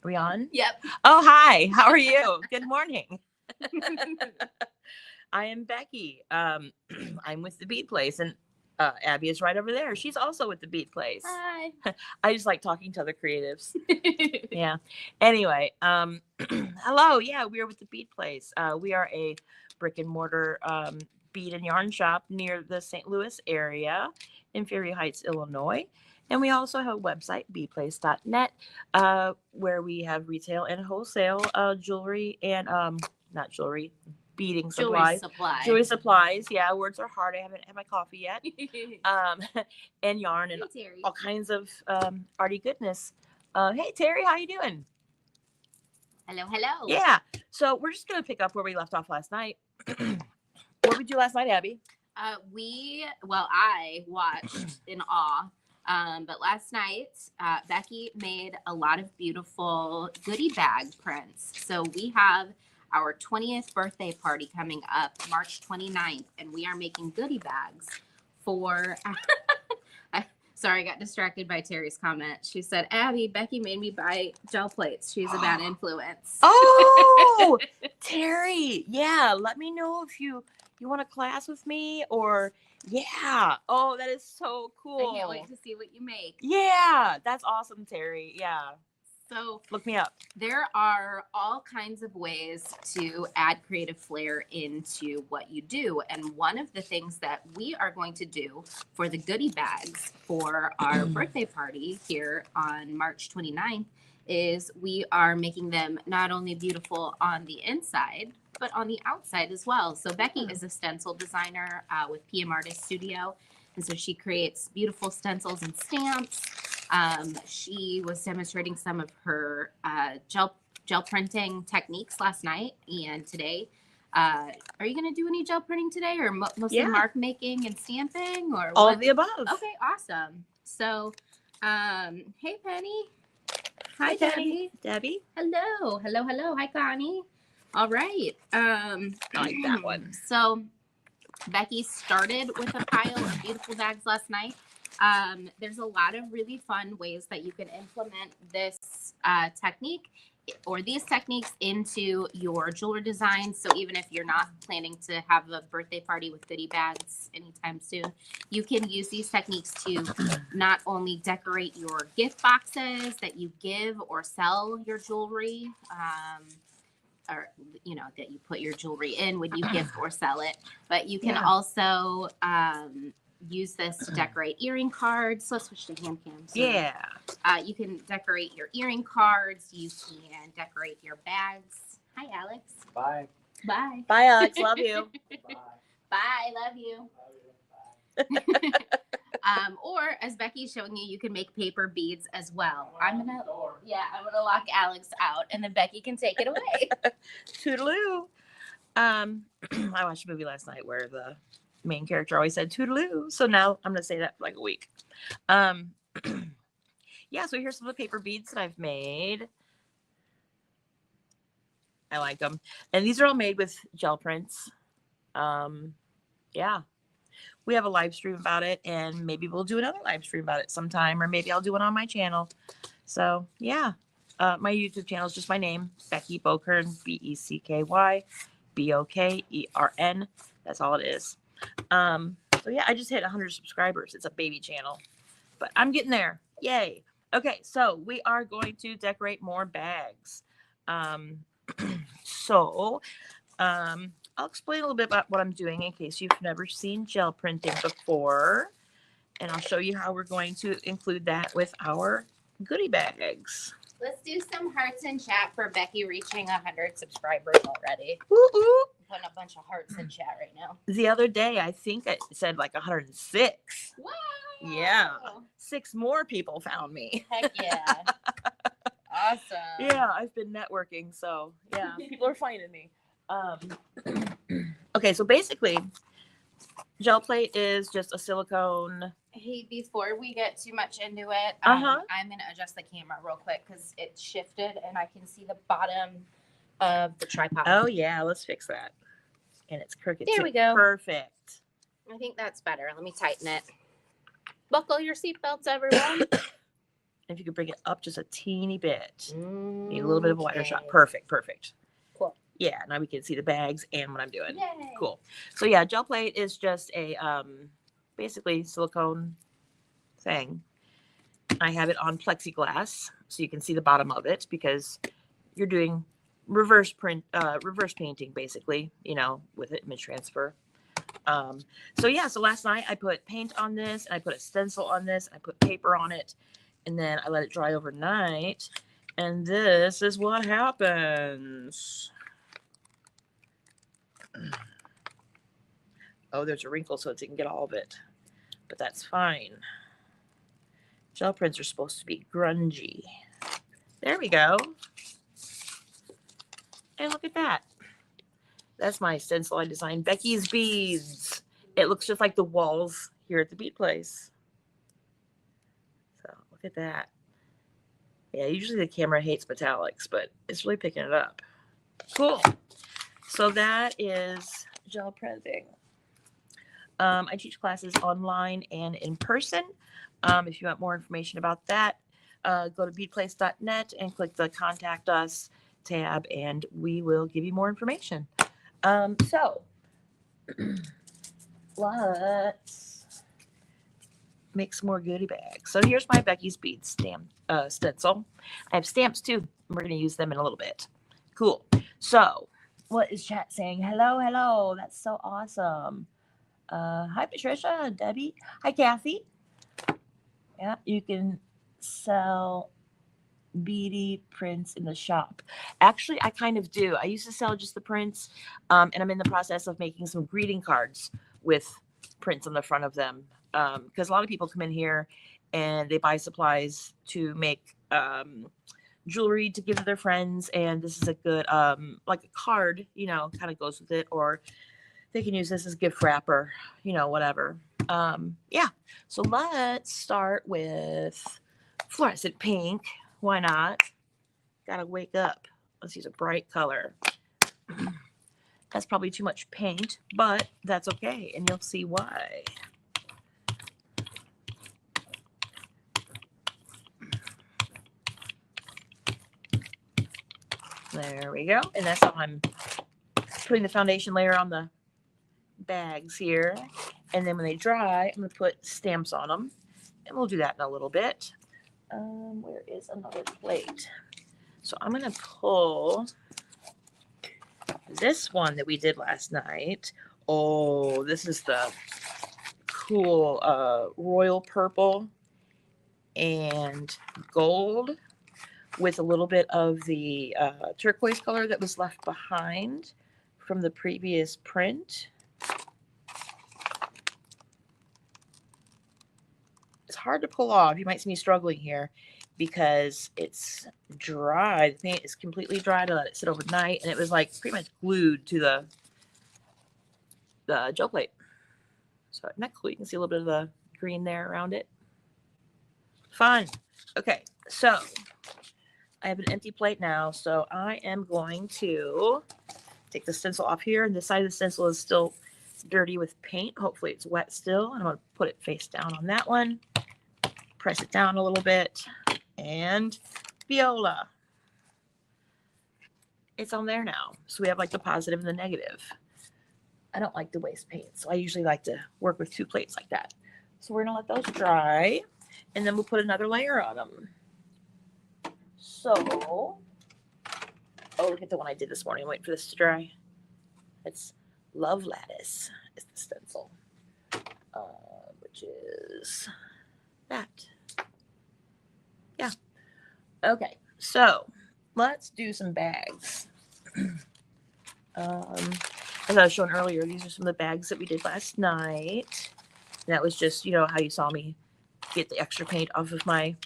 Are we on? Yep. Oh, hi. How are you? Good morning. I am Becky. I'm with the Beat Place, and Abby is right over there. She's also with the Beat Place. Hi. I just like talking to other creatives. Yeah. Anyway, hello. Yeah, we are with the Beat Place. We are a brick and mortar bead and yarn shop near the St. Louis area in Fairy Heights, Illinois. And we also have a website, beadplace.net, where we have retail and wholesale jewelry and not jewelry, beading supplies. Jewelry supplies. Yeah, words are hard. I haven't had my coffee yet. And yarn and all kinds of arty goodness. Hey Terry, how you doing? Hello, hello. Yeah. So we're just gonna pick up where we left off last night. What did we do last night, Abby? I watched in awe. But last night, Becky made a lot of beautiful goodie bag prints. So we have our 20th birthday party coming up March 29th, and we are making goodie bags for... Sorry, I got distracted by Terry's comment. She said, Abby, Becky made me buy gel plates. She's a bad influence. Oh, Terry. Yeah, let me know if you want to class with me or... Yeah. Oh, that is so cool. I can't wait to see what you make. Yeah, that's awesome, Terry. Yeah. So look me up. There are all kinds of ways to add creative flair into what you do. And one of the things that we are going to do for the goodie bags for our birthday party here on March 29th is we are making them not only beautiful on the inside, but on the outside as well. So Becky is a stencil designer with PM Artist Studio. And so she creates beautiful stencils and stamps. She was demonstrating some of her gel printing techniques last night and today. Are you going to do any gel printing today or mostly mark making and stamping or all what? of the above? Okay, awesome. So, hey, Penny. Hi, Debbie. Hello. Hi, Connie. All right. I like that one. So Becky started with a pile of beautiful bags last night. There's a lot of really fun ways that you can implement this technique or these techniques into your jewelry design. So even if you're not planning to have a birthday party with goodie bags anytime soon, you can use these techniques to not only decorate your gift boxes that you give or sell your jewelry, or that you put your jewelry in when you gift or sell it, but you can also use this to decorate earring cards. Let's switch to hand cams. You can decorate your earring cards. You can decorate your bags. Hi, Alex. Bye. Bye, Alex. Love you. Bye. Love you. Or as Becky's showing you can make paper beads as well. I'm gonna lock Alex out, and then Becky can take it away. Toodaloo. I watched a movie last night where the main character always said toodaloo, so now I'm gonna say that for like a week. So here's some of the paper beads that I've made. I like them, and these are all made with gel prints. We have a live stream about it, and maybe we'll do another live stream about it sometime, or maybe I'll do it on my channel. So my YouTube channel is just my name, Becky Bokern, BECKY BOKERN. That's all it is. I just hit 100 subscribers. It's a baby channel, but I'm getting there. Yay. Okay, so we are going to decorate more bags. I'll explain a little bit about what I'm doing in case you've never seen gel printing before, and I'll show you how we're going to include that with our goodie bags. Let's do some hearts in chat for Becky reaching 100 subscribers already. Woo-hoo. I'm putting a bunch of hearts in chat right now. The other day, I think it said like 106. Wow. Yeah. 6 more people found me. Heck yeah. Awesome. Yeah, I've been networking, so yeah, people are finding me. Okay, so basically, gel plate is just a silicone. Hey, before we get too much into it, I'm going to adjust the camera real quick because it shifted and I can see the bottom of the tripod. Oh, yeah, let's fix that. And it's crooked. There we go. Perfect. I think that's better. Let me tighten it. Buckle your seatbelts, everyone. If you could bring it up just a teeny bit. Need a little bit of a wider shot. Perfect. Cool. Yeah, now we can see the bags and what I'm doing. Yay. Cool. So yeah, gel plate is just a basically silicone thing. I have it on plexiglass so you can see the bottom of it because you're doing reverse painting basically, with image transfer. So yeah, so last night I put paint on this, and I put a stencil on this, I put paper on it, and then I let it dry overnight, and this is what happens. Oh, there's a wrinkle, so it didn't get all of it, but that's fine. Gel prints are supposed to be grungy. There we go. And look at that. That's my stencil I designed. Becky's Beads. It looks just like the walls here at the bead place. So look at that. Yeah, usually the camera hates metallics, but it's really picking it up. Cool. So that is gel printing. I teach classes online and in person. If you want more information about that, go to beadplace.net and click the Contact Us tab, and we will give you more information. So let's make some more goodie bags. So here's my Becky's Beads stencil. I have stamps too. We're going to use them in a little bit. Cool. So what is chat saying? Hello. That's so awesome. Hi, Patricia, Debbie. Hi, Kathy. Yeah, you can sell beady prints in the shop. Actually, I kind of do. I used to sell just the prints, and I'm in the process of making some greeting cards with prints on the front of them, because a lot of people come in here and they buy supplies to make jewelry to give to their friends, and this is a good like a card, kind of goes with it, or they can use this as gift wrapper, whatever. Yeah, so let's start with fluorescent pink. Why not? Gotta wake up. Let's use a bright color. That's probably too much paint, but that's okay, and you'll see why. There we go. And that's how I'm putting the foundation layer on the bags here. And then when they dry, I'm going to put stamps on them. And we'll do that in a little bit. Where is another plate? So I'm going to pull this one that we did last night. Oh, this is the cool royal purple and gold with a little bit of the turquoise color that was left behind from the previous print. It's hard to pull off. You might see me struggling here because it's dry. The paint is completely dry. To let it sit overnight, and it was like pretty much glued to the gel plate. So isn't that cool? You can see a little bit of the green there around it. Fun. Okay, so I have an empty plate now, so I am going to take the stencil off here, and this side of the stencil is still dirty with paint. Hopefully it's wet still, and I'm going to put it face down on that one. Press it down a little bit, and viola. It's on there now. So we have like the positive and the negative. I don't like to waste paint, so I usually like to work with two plates like that. So we're going to let those dry, and then we'll put another layer on them. So, oh, look at the one I did this morning. Wait for this to dry. It's Love Lattice is the stencil, which is that. Yeah. Okay, so let's do some bags. As I was showing earlier, these are some of the bags that we did last night. And that was just, how you saw me get the extra paint off of my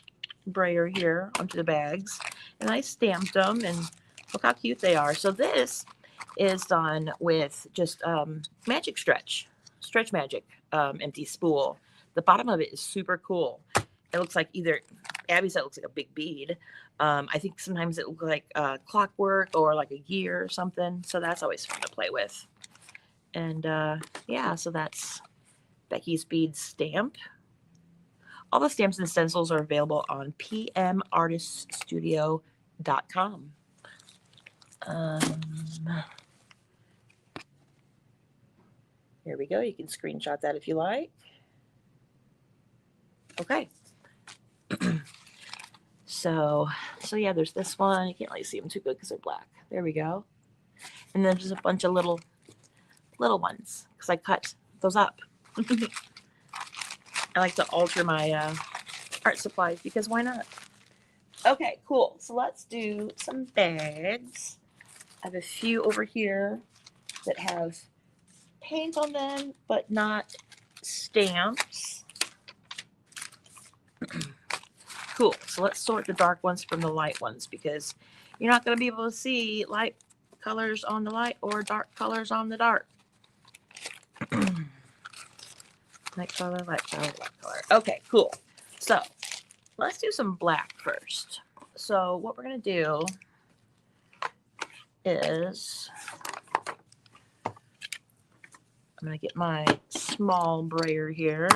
brayer here onto the bags. And I stamped them, and look how cute they are. So this is done with just magic stretch magic empty spool. The bottom of it is super cool. It looks like Abby said it looks like a big bead. I think sometimes it looks like clockwork or like a gear or something. So that's always fun to play with. And yeah, so that's Becky's Beads stamp. All the stamps and stencils are available on pmartiststudio.com. Here we go. You can screenshot that if you like. Okay. So yeah, there's this one. You can't really see them too good because they're black. There we go. And then there's a bunch of little ones because I cut those up. I like to alter my art supplies because why not? Okay, cool. So let's do some bags. I have a few over here that have paint on them, but not stamps. Cool. So let's sort the dark ones from the light ones because you're not going to be able to see light colors on the light or dark colors on the dark. Light color, light color, light color. Okay, cool. So let's do some black first. So what we're going to do is I'm going to get my small brayer here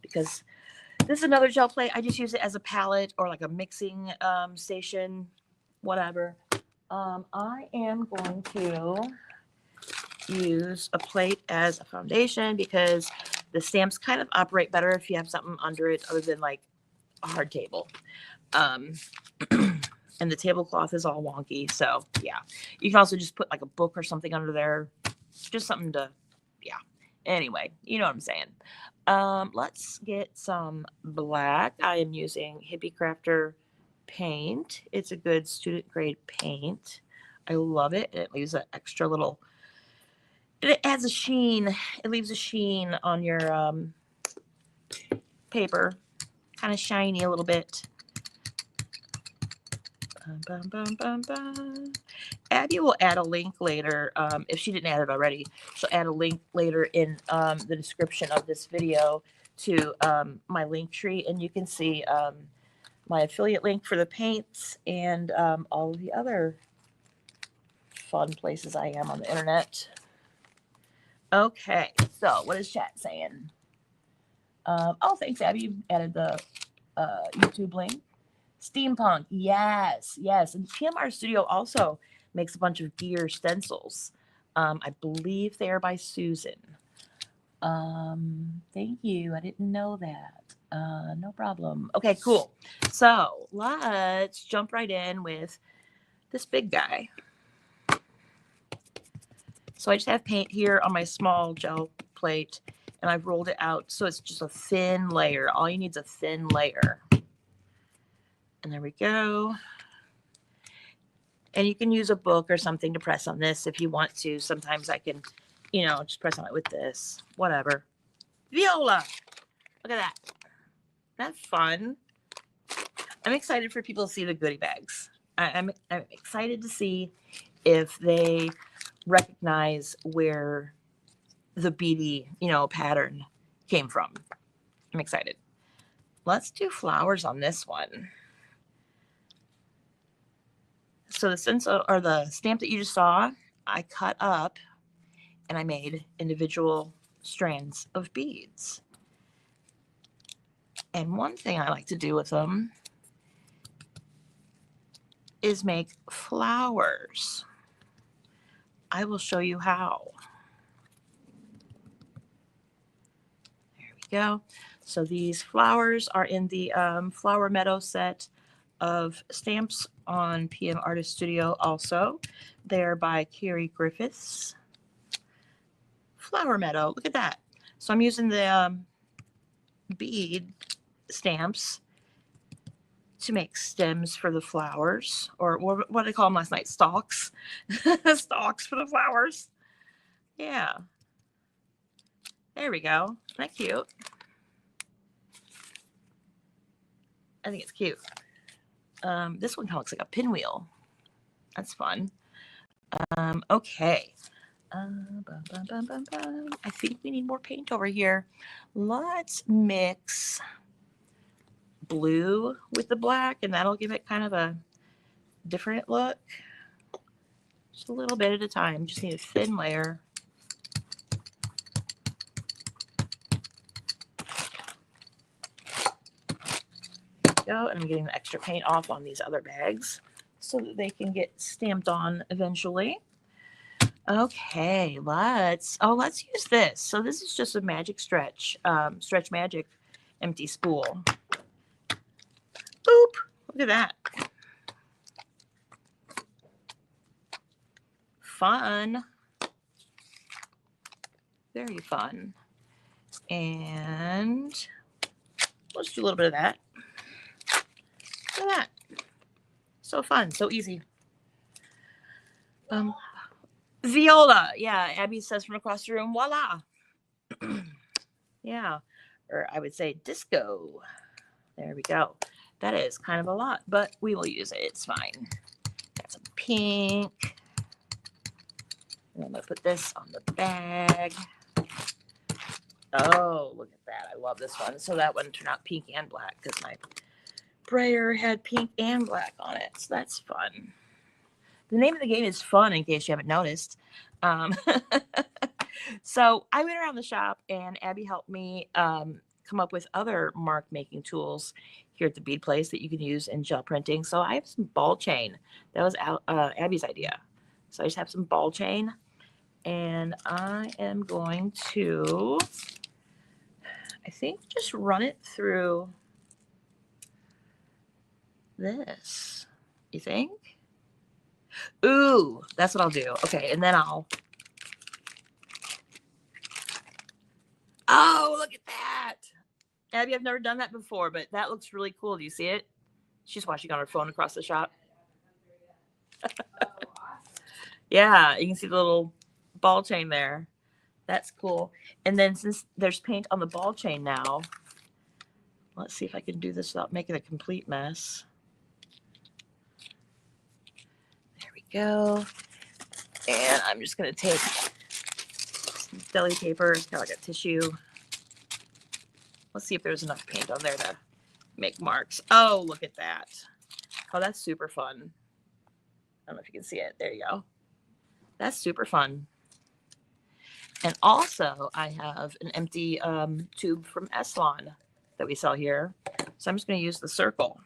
because this is another gel plate. I just use it as a palette or like a mixing station, whatever. I am going to use a plate as a foundation because the stamps kind of operate better if you have something under it other than like a hard table. And the tablecloth is all wonky. So yeah, you can also just put like a book or something under there. Just something to, yeah. Anyway, you know what I'm saying. Let's get some black. I am using Hippie Crafter paint. It's a good student grade paint. I love it. It leaves an extra little, it adds a sheen. It leaves a sheen on your paper. Kind of shiny a little bit. Bum, bum, bum, bum. Abby will add a link later. If she didn't add it already, she'll add a link later in the description of this video to my link tree, and you can see my affiliate link for the paints and all of the other fun places I am on the internet. Okay, so what is chat saying? Oh, thanks, Abby. You added the YouTube link. Steampunk, yes. And PMR Studio also makes a bunch of gear stencils. I believe they are by Susan. Thank you. I didn't know that. No problem. Okay, cool. So let's jump right in with this big guy. So I just have paint here on my small gel plate, and I've rolled it out so it's just a thin layer. All you need is a thin layer. And there we go. And you can use a book or something to press on this if you want to. Sometimes I can, just press on it with this. Whatever. Viola! Look at that. That's fun. I'm excited for people to see the goodie bags. I'm excited to see if they recognize where the beady, pattern came from. I'm excited. Let's do flowers on this one. So the stencil or the stamp that you just saw, I cut up and I made individual strands of beads. And one thing I like to do with them is make flowers. I will show you how. There we go. So these flowers are in the Flower Meadow set of stamps on PM Artist Studio also. They're by Carrie Griffiths. Flower Meadow, look at that. So I'm using the bead stamps to make stems for the flowers, or what did I call them last night? Stalks. Stalks for the flowers. Yeah. There we go. Isn't that cute? I think it's cute. This one kind of looks like a pinwheel. That's fun. Okay. I think we need more paint over here. Let's mix blue with the black, and that'll give it kind of a different look. Just a little bit at a time. Just need a thin layer. go. And I'm getting the extra paint off on these other bags so that they can get stamped on eventually. Okay, let's use this. So this is just a magic stretch magic empty spool. Boop, look at that. Fun. Very fun. And let's do a little bit of that. Look at that. So fun, so easy. Viola. Yeah, Abby says from across the room, voila. Yeah, or I would say disco. There we go. That is kind of a lot, but we will use it. It's fine. Got some pink. And I'm going to put this on the bag. Oh, look at that. I love this one. So that one turned out pink and black because my brayer had pink and black on it. So that's fun. The name of the game is fun, in case you haven't noticed. So I went around the shop, and Abby helped me come up with other mark making tools here at the bead place that you can use in gel printing. So I have some ball chain. That was Abby's idea. So I just have some ball chain, and I am going to, I think, just run it through this. You think? Ooh, that's what I'll do. Okay, and then oh, look at that. Abby, I've never done that before, but that looks really cool. Do you see it? She's watching on her phone across the shop. Yeah, you can see the little ball chain there. That's cool. And then since there's paint on the ball chain now, let's see if I can do this without making a complete mess. There we go. And I'm just going to take some deli paper, kind of like a tissue. Let's see if there's enough paint on there to make marks. Oh, look at that. Oh, that's super fun. I don't know if you can see it. There you go. That's super fun. And also, I have an empty tube from Eslon that we sell here. So I'm just going to use the circle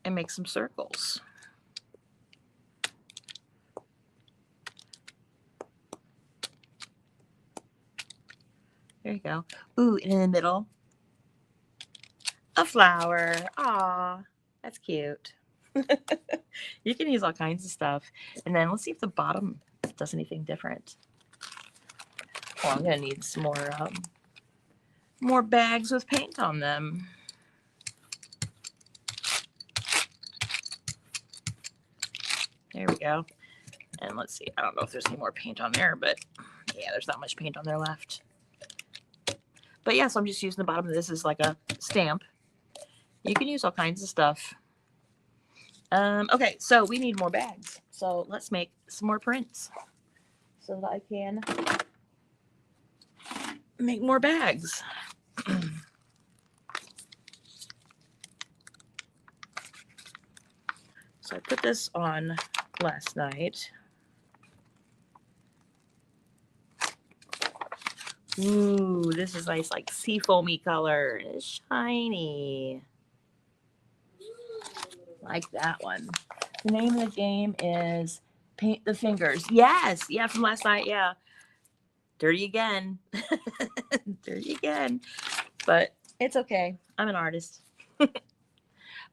and make some circles. There you go. Ooh, and in the middle, a flower. Aw, that's cute. You can use all kinds of stuff. And then let's see if the bottom does anything different. Oh, I'm gonna need some more bags with paint on them. There we go. And let's see. I don't know if there's any more paint on there, but yeah, there's not much paint on there left. But yeah, so I'm just using the bottom of this as like a stamp. You can use all kinds of stuff. Okay, so we need more bags. So let's make some more prints so that I can make more bags. So I put this on last night. Ooh, this is nice, like seafoamy color. It's shiny. Like that one. The name of the game is Paint the Fingers. Yes, yeah, from last night, yeah. Dirty again. Dirty again. But it's okay. I'm an artist.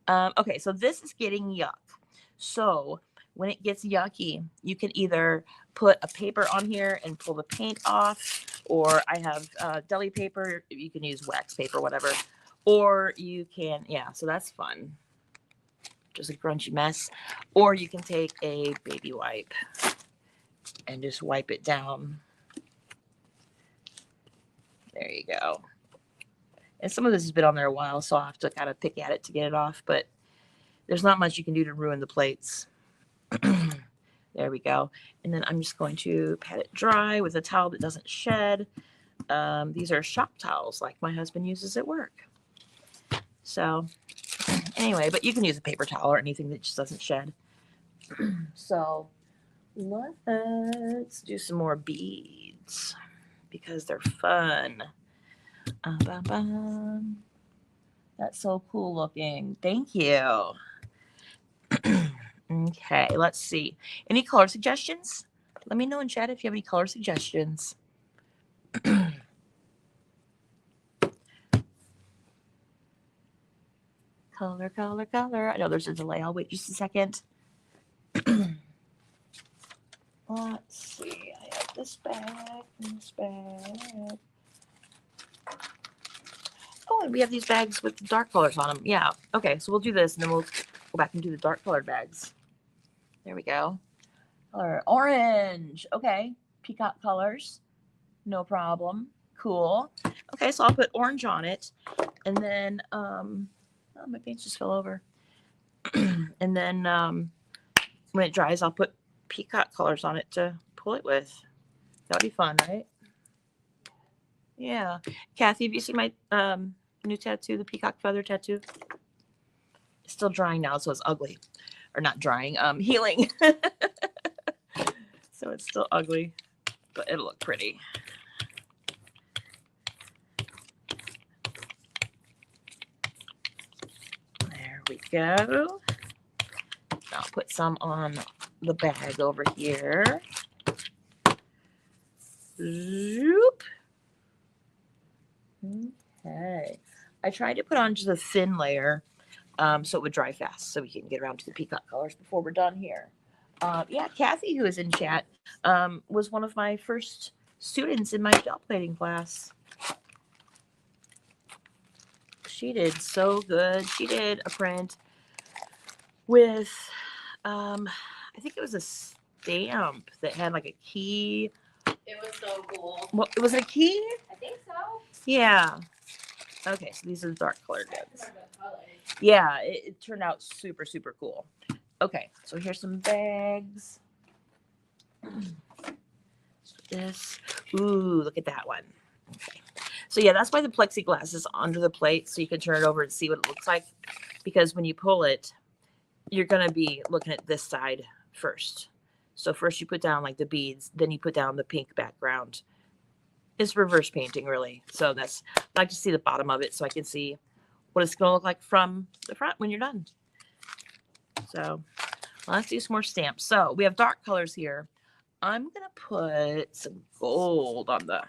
Okay, so this is getting yuck. So when it gets yucky, you can either put a paper on here and pull the paint off, or I have deli paper. You can use wax paper, whatever. Or you can, yeah, so that's fun. Just a grungy mess. Or you can take a baby wipe and just wipe it down. There you go. And some of this has been on there a while, so I'll have to kind of pick at it to get it off, but there's not much you can do to ruin the plates. There we go. And then I'm just going to pat it dry with a towel that doesn't shed. These are shop towels like my husband uses at work. So anyway, but you can use a paper towel or anything that just doesn't shed. So let's do some more beads because they're fun. That's so cool looking. Thank you. Okay, let's see. Any color suggestions? Let me know in chat if you have any color suggestions. Color, color, color. I know there's a delay. I'll wait just a second. Let's see. I have this bag and this bag. Oh, and we have these bags with dark colors on them. Yeah. Okay, so we'll do this and then we'll go back and do the dark colored bags. There we go. Color orange. Okay. Peacock colors. No problem. Cool. Okay, so I'll put orange on it. And then, oh, my paints just fell over. And then when it dries, I'll put peacock colors on it to pull it with. That would be fun, right? Yeah. Kathy, have you seen my new tattoo, the peacock feather tattoo? It's still drying now, so it's ugly. Or not drying, healing. So it's still ugly, but it'll look pretty. There we go. I'll put some on the bag over here. Zoop. Okay. I tried to put on just a thin layer so it would dry fast so we can get around to the peacock colors before we're done here. Yeah, Kathy, who is in chat, was one of my first students in my gel plating class. She did so good. She did a print with, I think it was a stamp that had like a key. It was so cool. Well, was it a key? I think so. Yeah. Okay, so these are the dark colored ones. Yeah, it turned out super, super cool. Okay, so here's some bags. This. Ooh, look at that one. Okay. So yeah, that's why the plexiglass is under the plate, so you can turn it over and see what it looks like. Because when you pull it, you're going to be looking at this side first. So first you put down like the beads, then you put down the pink background. It's reverse painting, really. So that's, I like to see the bottom of it so I can see what it's going to look like from the front when you're done. So let's do some more stamps. So we have dark colors here. I'm going to put some gold on the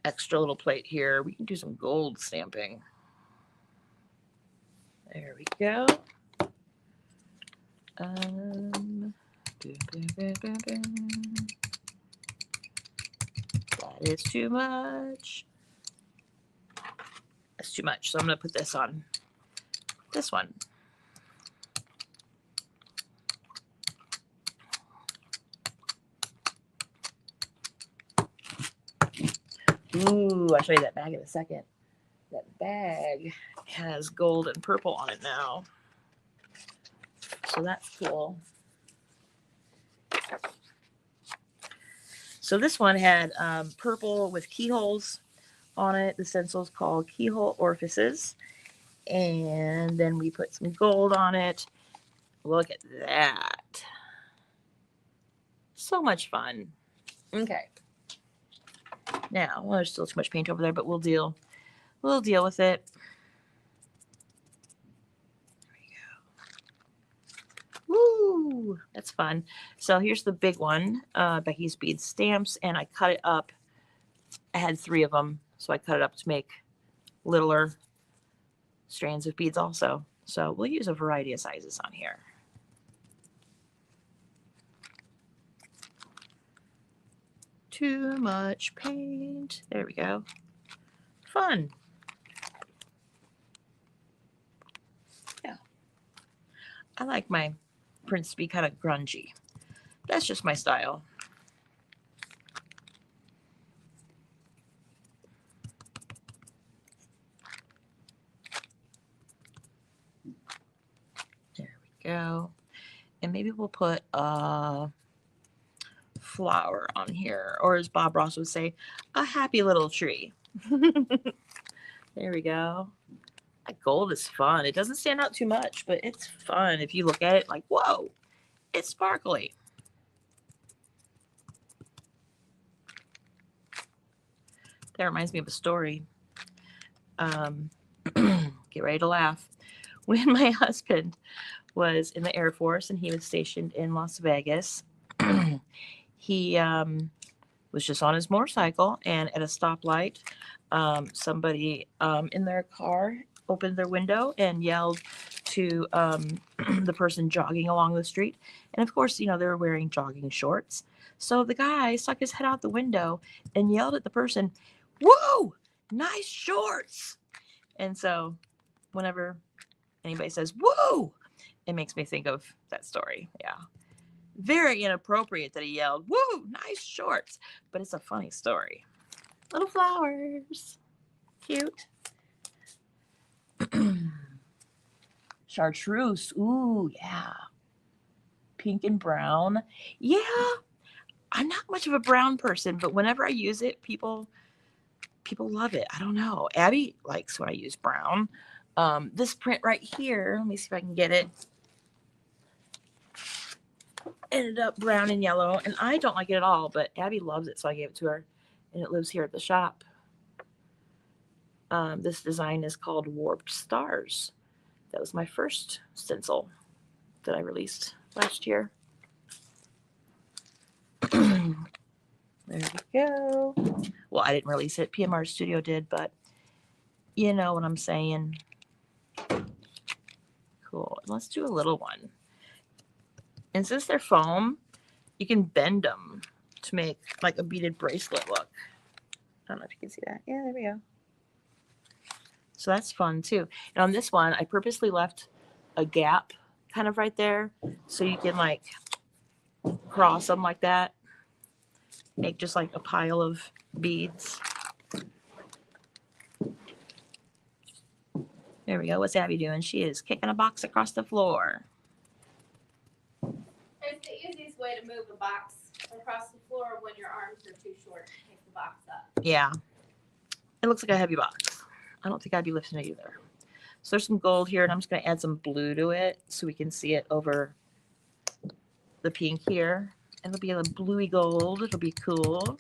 extra little plate here. We can do some gold stamping. There we go. That is too much. That's too much. So I'm going to put this on this one. Ooh, I'll show you that bag in a second. That bag has gold and purple on it now. So that's cool. So this one had purple with keyholes on it. The stencil's called Keyhole Orifices. And then we put some gold on it. Look at that. So much fun. Okay. Now, well, there's still too much paint over there, but we'll deal with it. There we go. Woo! That's fun. So here's the big one, Becky's bead stamps, and I cut it up. I had 3 of them, so I cut it up to make littler strands of beads also. So we'll use a variety of sizes on here. Too much paint. There we go. Fun. Yeah. I like my prints to be kind of grungy. That's just my style. There we go. And maybe we'll put a flower on here, or as Bob Ross would say, a happy little tree. There we go. That gold is fun. It doesn't stand out too much, but it's fun. If you look at it like, whoa, it's sparkly. That reminds me of a story. get ready to laugh. When my husband was in the Air Force and he was stationed in Las Vegas, he was just on his motorcycle, and at a stoplight, somebody in their car opened their window and yelled to the person jogging along the street. And of course, they were wearing jogging shorts. So the guy stuck his head out the window and yelled at the person, "Whoa, nice shorts!" And so whenever anybody says "whoa," it makes me think of that story. Yeah. Very inappropriate that he yelled, "Woo, nice shorts." But it's a funny story. Little flowers. Cute. Chartreuse. Ooh, yeah. Pink and brown. Yeah. I'm not much of a brown person, but whenever I use it, people love it. I don't know. Abby likes when I use brown. This print right here, let me see if I can get it. Ended up brown and yellow, and I don't like it at all, but Abby loves it, so I gave it to her, and it lives here at the shop. This design is called Warped Stars. That was my first stencil that I released last year. There we go. Well, I didn't release it. PMR Studio did, but you know what I'm saying. Cool. Let's do a little one. And since they're foam, you can bend them to make like a beaded bracelet look. I don't know if you can see that. Yeah, there we go. So that's fun too. And on this one, I purposely left a gap kind of right there so you can like cross them like that. Make just like a pile of beads. There we go. What's Abby doing? She is kicking a box across the floor. It's the easiest way to move a box across the floor when your arms are too short to pick the box up. Yeah. It looks like a heavy box. I don't think I'd be lifting it either. So there's some gold here, and I'm just going to add some blue to it so we can see it over the pink here. It'll be a bluey gold. It'll be cool.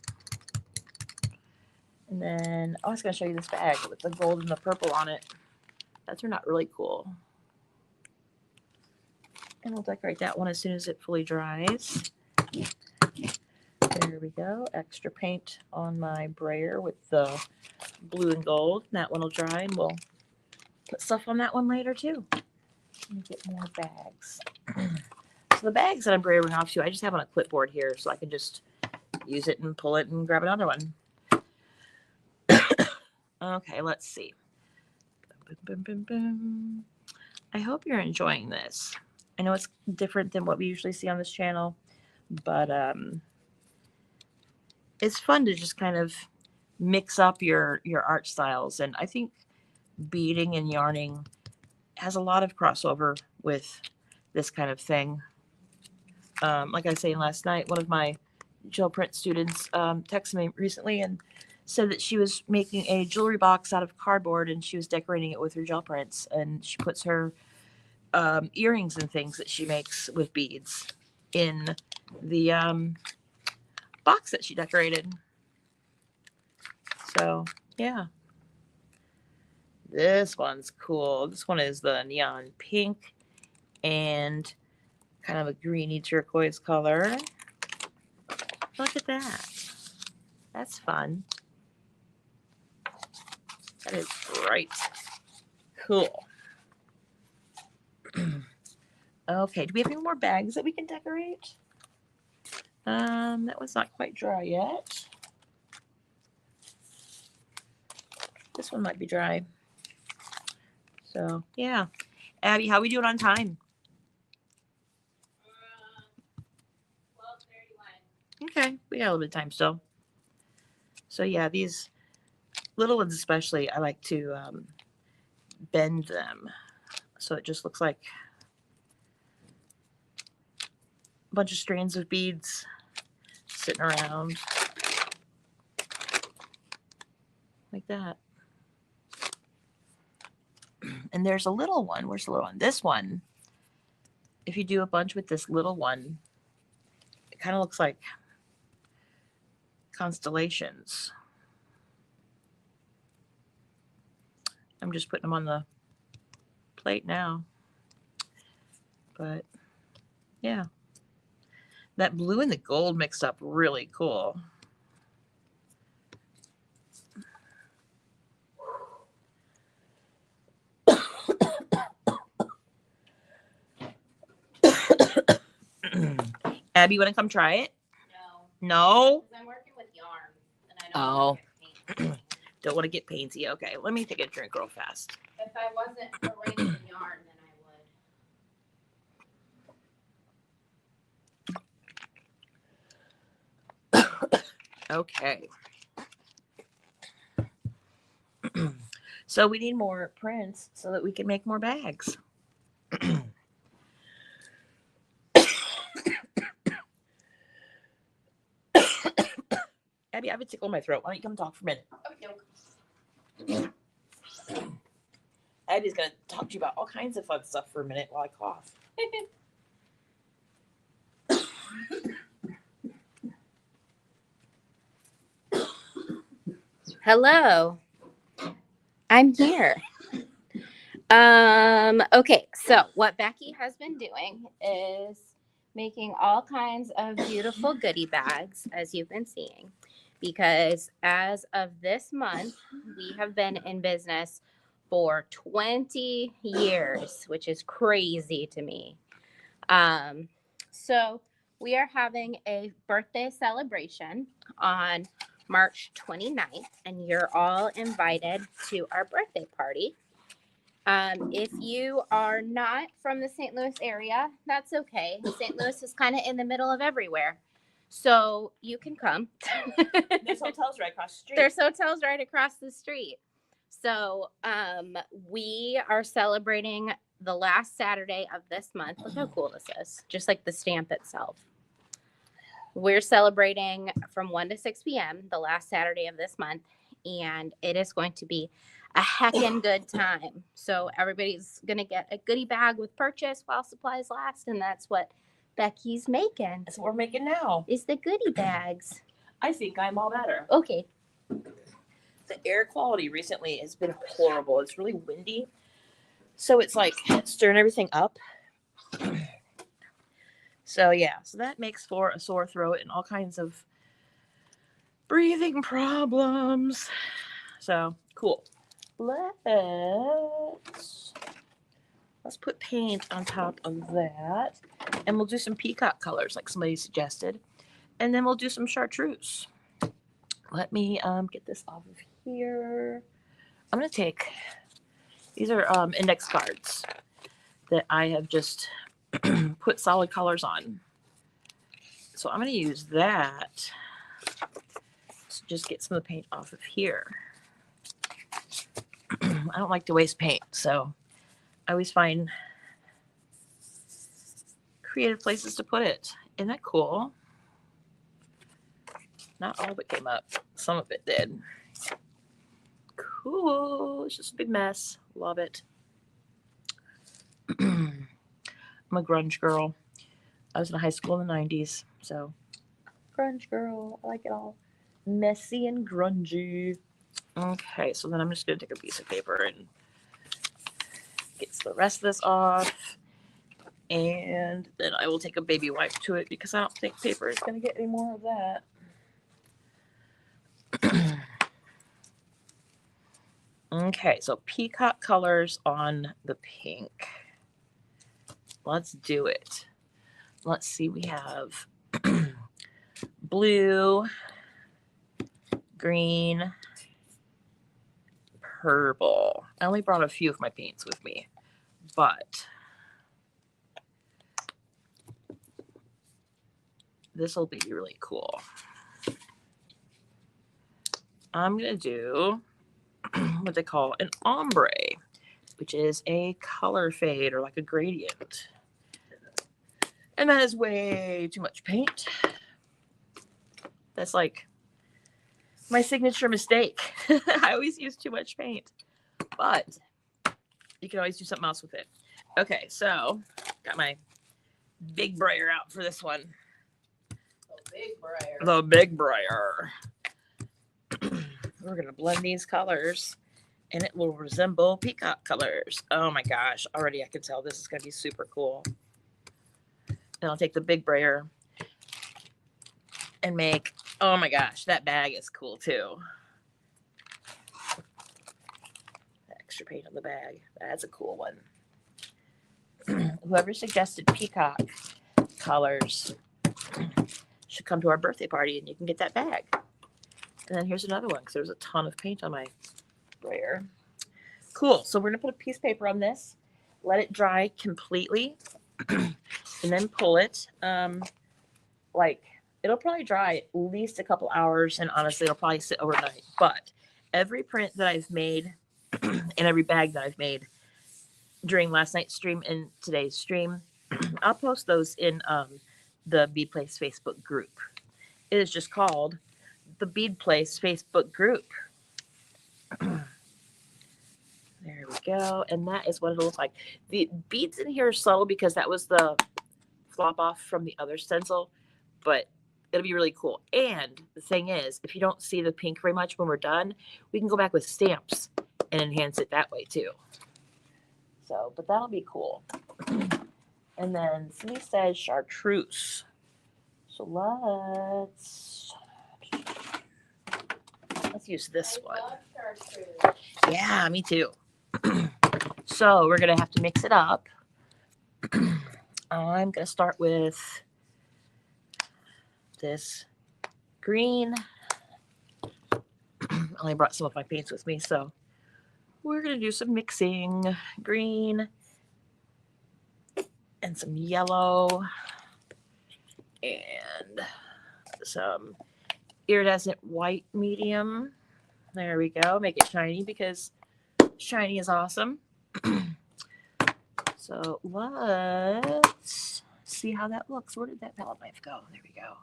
And then I was going to show you this bag with the gold and the purple on it. That turned out really cool. And we'll decorate that one as soon as it fully dries. There we go. Extra paint on my brayer with the blue and gold. That one will dry, and we'll put stuff on that one later too. Let me get more bags. So the bags that I'm brayering off to, I just have on a clipboard here, so I can just use it and pull it and grab another one. Okay, let's see. I hope you're enjoying this. I know it's different than what we usually see on this channel, but it's fun to just kind of mix up your art styles. And I think beading and yarning has a lot of crossover with this kind of thing. Like I was saying last night, one of my gel print students texted me recently and said that she was making a jewelry box out of cardboard and she was decorating it with her gel prints, and she puts her earrings and things that she makes with beads in the box that she decorated. So yeah, this one's cool. This one is the neon pink and kind of a greeny turquoise color. Look at that. That's fun. That is bright. Cool. Okay, do we have any more bags that we can decorate? That one's not quite dry yet. This one might be dry. So, yeah. Abby, how are we doing on time? 12:31. Okay, we got a little bit of time still. So, yeah, these little ones especially, I like to bend them. So it just looks like a bunch of strands of beads sitting around. Like that. And there's a little one. Where's the little one? This one, if you do a bunch with this little one, it kind of looks like constellations. I'm just putting them on the plate now. But yeah, that blue and the gold mixed up really cool. Abby, you want to come try it? No. No? I'm working with yarn, and I don't want to get paint. Don't want to get painty. Okay, let me take a drink real fast. If I wasn't arranging yarn, then I would. Okay. So we need more prints so that we can make more bags. Abby, I have a tickle in my throat. Why don't you come talk for a minute? Okay. Abby's going to talk to you about all kinds of fun stuff for a minute while I cough. Hello. I'm here. Okay, so what Becky has been doing is making all kinds of beautiful goodie bags, as you've been seeing, because as of this month, we have been in business for 20 years, which is crazy to me. So we are having a birthday celebration on March 29th, and you're all invited to our birthday party. If you are not from the St. Louis area, that's okay. St. Louis is kind of in the middle of everywhere. So you can come. There's hotels right across the street. There's hotels right across the street. So we are celebrating the last Saturday of this month. Look how cool this is. Just like the stamp itself. We're celebrating from 1 to 6 p.m. the last Saturday of this month. And it is going to be a heckin' good time. So everybody's going to get a goodie bag with purchase while supplies last. And that's what Becky's making. That's what we're making now. Is the goodie bags. I think I'm all better. Okay. The air quality recently has been horrible. It's really windy. So it's like stirring everything up. So yeah, so that makes for a sore throat and all kinds of breathing problems. So cool. Let's put paint on top of that, and we'll do some peacock colors like somebody suggested, and then we'll do some chartreuse. Let me get this off of here. I'm gonna take, these are index cards that I have just put solid colors on. So I'm gonna use that to just get some of the paint off of here. I don't like to waste paint, so I always find creative places to put it. Isn't that cool? Not all of it came up. Some of it did. Cool. It's just a big mess. Love it. I'm a grunge girl. I was in high school in the 90s, so grunge girl. I like it all messy and grungy. Okay, so then I'm just going to take a piece of paper and get the rest of this off. And then I will take a baby wipe to it because I don't think paper is going to get any more of that. Okay, so peacock colors on the pink. Let's do it. Let's see, we have blue, green, purple. I only brought a few of my paints with me, but this will be really cool. I'm going to do what they call an ombre, which is a color fade or like a gradient. And that is way too much paint. That's like my signature mistake. I always use too much paint, but you can always do something else with it. Okay, so got my big brayer out for this one. The big brayer. We're going to blend these colors and it will resemble peacock colors. Oh my gosh, already I can tell this is going to be super cool. And I'll take the big brayer and make, oh my gosh, that bag is cool too. The extra paint on the bag, that's a cool one. Whoever suggested peacock colors should come to our birthday party and you can get that bag. And then here's another one because there's a ton of paint on my brayer. Cool. So we're going to put a piece of paper on this, let it dry completely, and then pull it. Like, it'll probably dry at least a couple hours, and honestly, it'll probably sit overnight. But every print that I've made and every bag that I've made during last night's stream and today's stream, I'll post those in the Bead Place Facebook group. It is just called the Bead Place Facebook group. There we go. And that is what it'll look like. The beads in here are subtle because that was the flop off from the other stencil, but it'll be really cool. And the thing is, if you don't see the pink very much when we're done, we can go back with stamps and enhance it that way too. So, but that'll be cool. And then Cindy says chartreuse. So let's use this one. Yeah, me too. So we're gonna have to mix it up. I'm gonna start with this green. I only brought some of my paints with me, so we're gonna do some mixing. Green and some yellow and some iridescent white medium. There we go. Make it shiny because shiny is awesome. So let's see how that looks. Where did that palette knife go? There we go.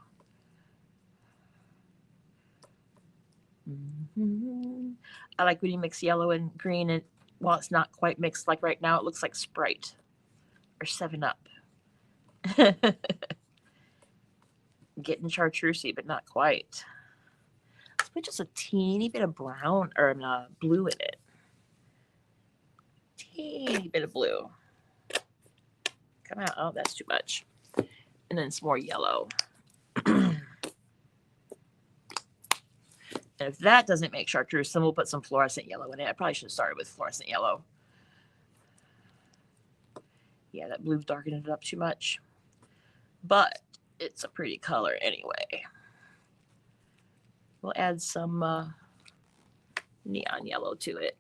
I like when you mix yellow and green, and while it's not quite mixed, like right now, it looks like Sprite or 7-Up. Getting chartreusey, but not quite. Let's put just a teeny bit of brown or blue in it. Teeny bit of blue. Come out. Oh, that's too much. And then some more yellow. And if that doesn't make chartreuse, then we'll put some fluorescent yellow in it. I probably should have started with fluorescent yellow. Yeah, that blue darkened it up too much. But it's a pretty color anyway. We'll add some neon yellow to it.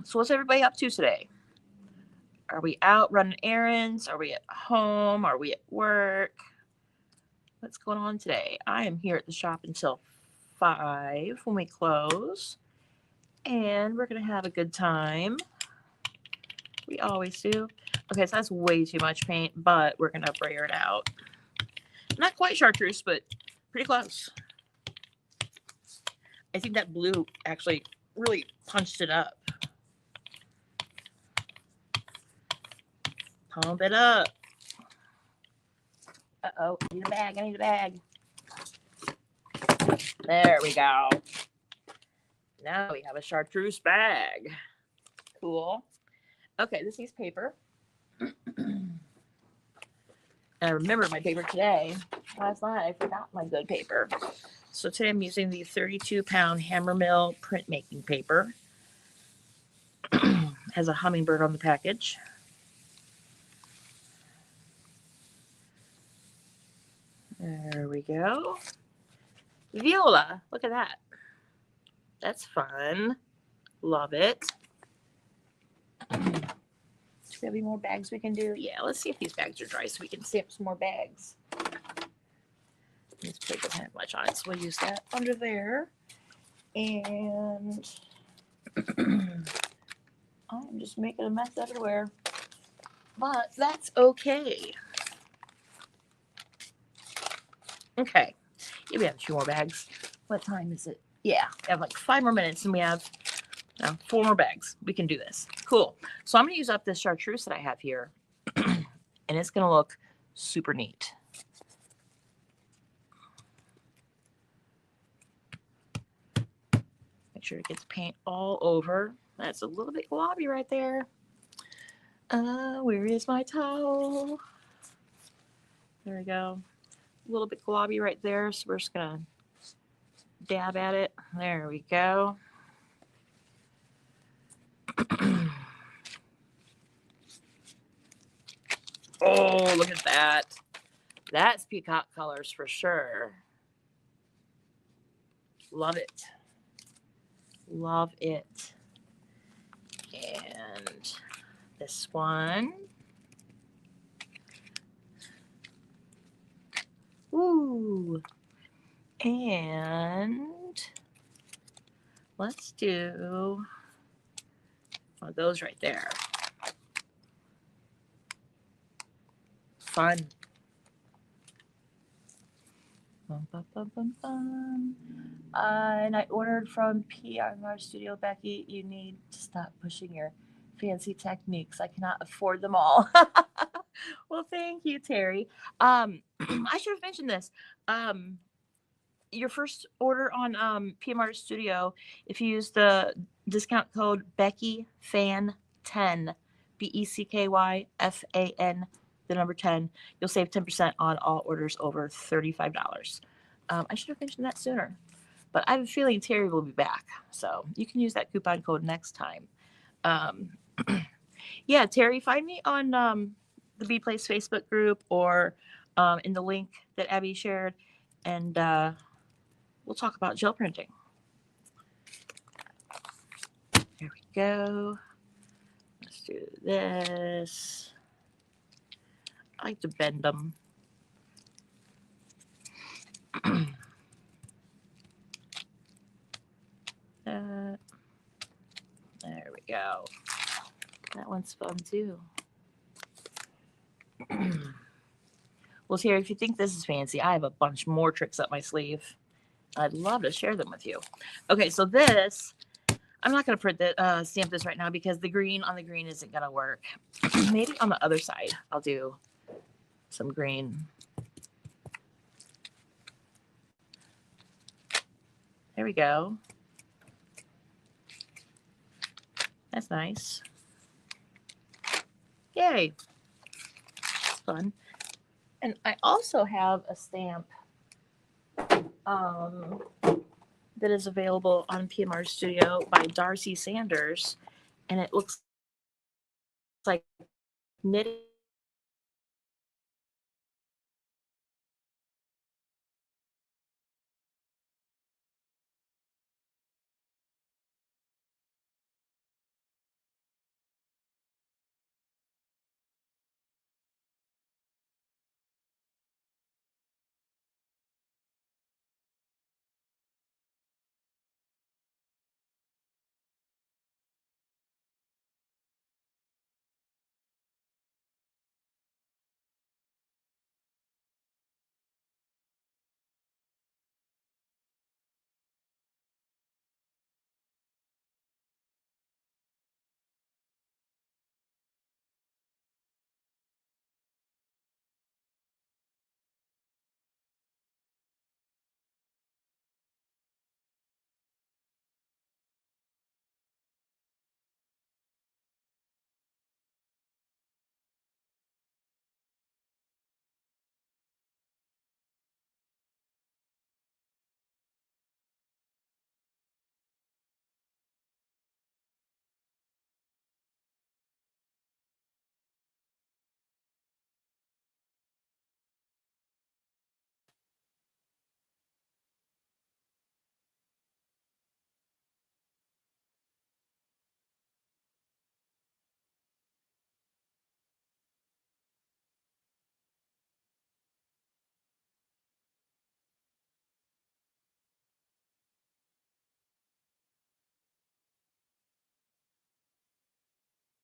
So what's everybody up to today? Are we out running errands? Are we at home? Are we at work? What's going on today? I am here at the shop until 5 when we close. And we're going to have a good time. We always do. Okay, so that's way too much paint, but we're going to brayer it out. Not quite chartreuse, but pretty close. I think that blue actually really punched it up. Pump it up. Uh-oh, I need a bag. I need a bag. There we go. Now we have a chartreuse bag. Cool. Okay, this needs paper. And I remember my paper today. Last night I forgot my good paper. So today I'm using the 32-pound Hammermill printmaking paper. Has a hummingbird on the package. There we go. Viola, look at that. That's fun. Love it. Do we have any more bags we can do? Yeah, let's see if these bags are dry so we can stamp some more bags. This paper doesn't have much on it, so we'll use that under there. And I'm just making a mess everywhere. But that's okay. Okay. Yeah, we have 2 more bags. What time is it? Yeah, we have like 5 more minutes and we have 4 more bags. We can do this. Cool. So I'm going to use up this chartreuse that I have here. And it's going to look super neat. Make sure it gets paint all over. That's a little bit globby right there. Where is my towel? There we go. A little bit globby right there, so we're just gonna dab at it. There we go. Oh, look at that. That's peacock colors for sure. Love it. Love it. And this one. Ooh. And let's do one of those right there. Fun. Bum, bum, bum, bum, bum. And I ordered from PR Studio. Becky, you need to stop pushing your fancy techniques. I cannot afford them all. Well, thank you, Terry. I should have mentioned this. Your first order on PMR Studio, if you use the discount code BeckyFan10, BECKYFAN, the number 10, you'll save 10% on all orders over $35. I should have mentioned that sooner, but I have a feeling Terry will be back, so you can use that coupon code next time. Yeah, Terry, find me on the B Place Facebook group or in the link that Abby shared, and we'll talk about gel printing. There we go. Let's do this. I like to bend them. There we go. That one's fun too. Well, Terry, if you think this is fancy, I have a bunch more tricks up my sleeve. I'd love to share them with you. Okay, so this, I'm not going to print the stamp this right now because the green on the green isn't going to work. Maybe on the other side, I'll do some green. There we go. That's nice. Yay. It's fun. And I also have a stamp that is available on PMR Studio by Darcy Sanders. And it looks like knitting